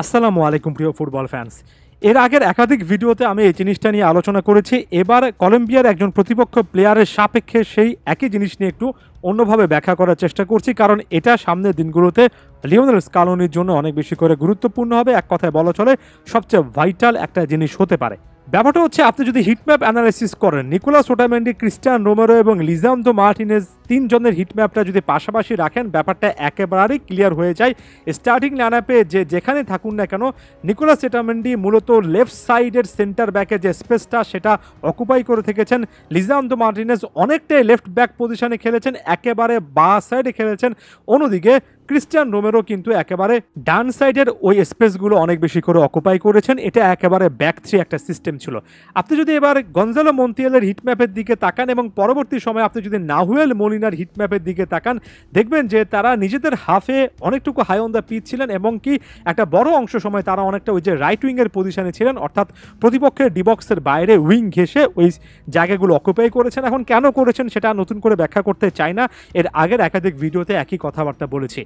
আসসালামু আলাইকুম প্রিয় ফুটবল ফ্যান্স। এর আগের একাধিক ভিডিওতে আমি এই জিনিসটা নিয়ে আলোচনা করেছি। এবার কলম্বিয়ার একজন প্রতিপক্ষ প্লেয়ারের সাপেক্ষে সেই একই জিনিস নিয়ে একটু অন্যভাবে ব্যাখ্যা করার চেষ্টা করছি, কারণ এটা সামনের দিনগুলোতে লিওনেল স্কালোনির জন্য অনেক বেশি করে গুরুত্বপূর্ণ হবে। এক কথায় বলা চলে সবচেয়ে ভাইটাল একটা জিনিস হতে পারে। ব্যাপারটা হচ্ছে, আপনি যদি হিটম্যাপ অ্যানালাইসিস করেন, নিকোলাস ওটামেন্ডি, ক্রিস্টিয়ান রোমেরো এবং লিসান্দ্রো মার্টিনেজ তিনজনের হিটম্যাপটা যদি পাশাপাশি রাখেন, ব্যাপারটা একেবারেই ক্লিয়ার হয়ে যায়। স্টার্টিং লাইনআপে যেখানে থাকুন না কেন, নিকোলাস ওটামেন্ডি মূলত লেফট সাইডের সেন্টার ব্যাকের যে স্পেসটা সেটা অকুপাই করে থেকেছেন। লিসান্দ্রো মার্টিনেজ অনেকটাই লেফট ব্যাক পজিশনে খেলেছেন, একেবারে বাঁ সাইডে খেলেছেন। অন্যদিকে ক্রিস্টিয়ান রোমেরো কিন্তু একেবারে ডান সাইডের ওই স্পেসগুলো অনেক বেশি করে অকুপাই করেছেন। এটা একেবারে ব্যাক থ্রি একটা সিস্টেম ছিল। আপনি যদি এবার গঞ্জালো মন্তিয়ালের হিটম্যাপের দিকে তাকান এবং পরবর্তী সময়ে আপনি যদি নাহুয়েল মলিনার হিটম্যাপের দিকে তাকান, দেখবেন যে তারা নিজেদের হাফে অনেকটুকু হাই অন দ্য পিচ ছিলেন এবং কি একটা বড় অংশ সময় তারা অনেকটা ওই যে রাইট উইংয়ের পজিশনে ছিলেন, অর্থাৎ প্রতিপক্ষের ডিবক্সের বাইরে উইং ঘেঁষে ওই জায়গাগুলো অকুপাই করেছেন। এখন কেন করেছেন সেটা নতুন করে ব্যাখ্যা করতে চাই না, এর আগের একাধিক ভিডিওতে একই কথাবার্তা বলেছি।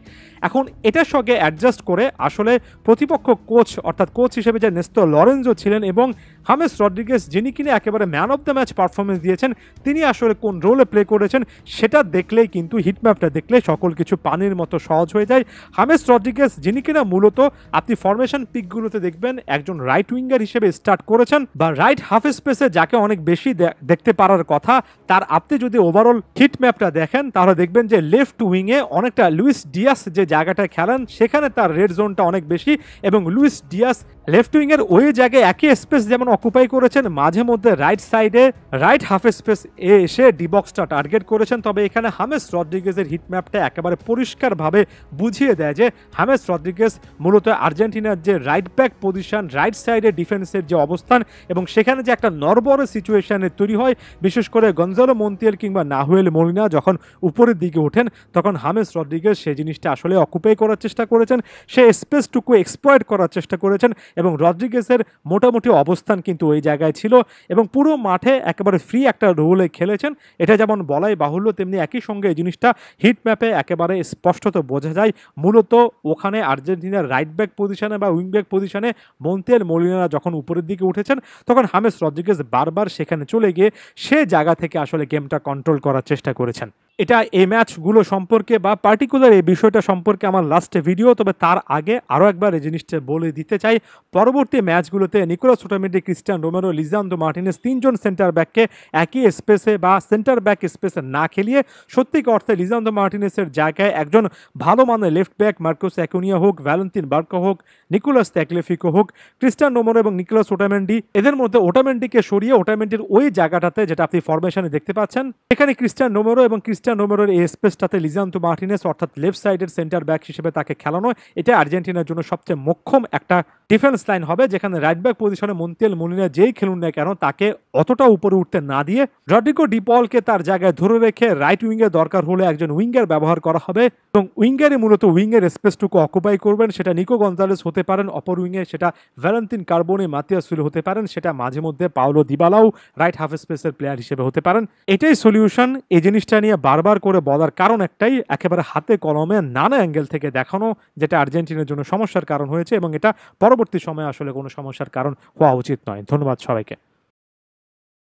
এখন এটার সঙ্গে অ্যাডজাস্ট করে আসলে প্রতিপক্ষ কোচ, অর্থাৎ কোচ হিসেবে যে নেস্তো লরেনজো ছিলেন এবং হামেস রড্রিগেজ, যিনি কিনা একেবারে man of the match performance দিয়েছেন, তিনি আসলে কোন রোলে প্লে করেছেন সেটা দেখলেই কিন্তু হিটম্যাপটা দেখলে সকল কিছু পানির মতো সহজ হয়ে যায়। হামেস রড্রিগেজ, যিনি কিনা মূলত আপনি ফরমেশন পিকগুলোতে দেখবেন একজন রাইট উইঙ্গার হিসেবে স্টার্ট করেছেন, বা রাইট হাফ স্পেসে যাকে অনেক বেশি দেখতে পারার কথা, তার আপনি যদি ওভারঅল হিটম্যাপটা দেখেন তাহলে দেখবেন যে লেফট উইংয়ে অনেকটা লুইস ডিয়াস যে জায়গাটায় খেলেন সেখানে তার রেড জোনটা অনেক বেশি, এবং লুইস ডিয়াস লেফট উইংয়ের ওই জায়গায় একই স্পেস যেমন অকুপাই করেছেন, মাঝে মধ্যে রাইট সাইডে রাইট হাফ স্পেস এসে ডিবক্সটা টার্গেট করেছেন। তবে এখানে হামেস রড্রিগেজের হিটম্যাপটা একেবারে পরিষ্কারভাবে বুঝিয়ে দেয় যে হামেস রড্রিগেজ মূলত আর্জেন্টিনার যে রাইট ব্যাক পজিশন, রাইট সাইডে ডিফেন্সের যে অবস্থান এবং সেখানে যে একটা নরবরে সিচুয়েশনে তৈরি হয়, বিশেষ করে গঞ্জালো মন্তিয়াল কিংবা নাহুয়েল মলিনা যখন উপরের দিকে ওঠেন তখন হামেস রড্রিগেজ সেই জিনিসটা আসলে অকুপাই করার চেষ্টা করেছেন, সে স্পেসটুকু এক্সপ্লয়েট করার চেষ্টা করেছেন এবং রড্রিগেজের মোটামুটি অবস্থান কিন্তু ওই জায়গায় ছিল এবং পুরো মাঠে একেবারে ফ্রি একটা রোলে খেলেছেন। এটা যেমন বলাই বাহুল্য, তেমনি একই সঙ্গে এই জিনিসটা হিট ম্যাপে একেবারে স্পষ্টত বোঝা যায়। মূলত ওখানে আর্জেন্টিনার রাইট ব্যাক পজিশনে বা উইং ব্যাক পজিশনে মন্তিয়াল মলিনা যখন উপরের দিকে উঠেছেন তখন হামেস রড্রিগেজ বারবার সেখানে চলে গিয়ে সে জায়গা থেকে আসলে গেমটা কন্ট্রোল করার চেষ্টা করেছেন। এটা এই ম্যাচগুলো সম্পর্কে বা পার্টিকুলার এই বিষয়টা সম্পর্কে আমার লাস্ট ভিডিও, তবে তার আগে আরও একবার এই জিনিসটা বলে দিতে চাই, পরবর্তী ম্যাচগুলোতে Nicolas Otamendi, Cristian Romero, Lisandro Martinez তিনজন সেন্টার ব্যাককে একই স্পেসে বা সেন্টার ব্যাক স্পেসে না খেলিয়ে সত্যিকার অর্থে লিসান্দ্রো মার্টিনেজের জায়গায় একজন ভালো মানের লেফট ব্যাক মার্কোস অ্যাকুনিয়া হোক, ভ্যালেন্তিন বার্কো হোক, নিকোলাস তাগলিয়াফিকো হোক, ক্রিস্টিয়ান রোমেরো এবং নিকোলাস ওটামেন্ডি, এদের মধ্যে ওটামেন্ডিকে সরিয়ে ওটামেন্ডির ওই জায়গাটাতে যেটা আপনি ফরমেশনে দেখতে পাচ্ছেন এখানে ক্রিস্টিয়ান রোমেরো এবং ক্রিস্টিয়ান রোমেরোর এই স্পেসটাতে লিসান্দ্রো মার্টিনেজ অর্থাৎ লেফট সাইডের সেন্টার ব্যাক হিসেবে তাকে খেলানো, এটা আর্জেন্টিনার জন্য সবচেয়ে মোক্ষম একটা ডিফেন্স লাইন হবে, যেখানে রাইট ব্যাক পজিশনে মন্তিয়াল মলিনা যেই খেলুন না কেন তাকে অতটা উপরে উঠতে না দিয়ে রড্রিগো ডি পলকে তার জায়গায় ধরে রেখে রাইট উইঙ্গে দরকার হলে একজন উইঙ্গার ব্যবহার করা হবে এবং উইঙ্গারে মূলত উইঙ্গের স্পেসটুকু অকুপাই করবেন। সেটা নিকো গঞ্জালেস হতে পারেন অপর উইঙ্গে, সেটা ভ্যালেন্তিন কার্বোনে, মাতিয়াস সুলে হতে পারেন, সেটা মাঝে মধ্যে পাওলো দিবালাও রাইট হাফ স্পেসের প্লেয়ার হিসেবে হতে পারেন। এটাই সলিউশন। এই জিনিসটা নিয়ে বারবার করে বলার কারণ একটাই, একেবারে হাতে কলমে নানা অ্যাঙ্গেল থেকে দেখানো, যেটা আর্জেন্টিনার জন্য সমস্যার কারণ হয়েছে এবং এটা পরবর্তী সময়ে আসলে কোনো সমস্যার কারণ হওয়া উচিত নয়। ধন্যবাদ সবাইকে।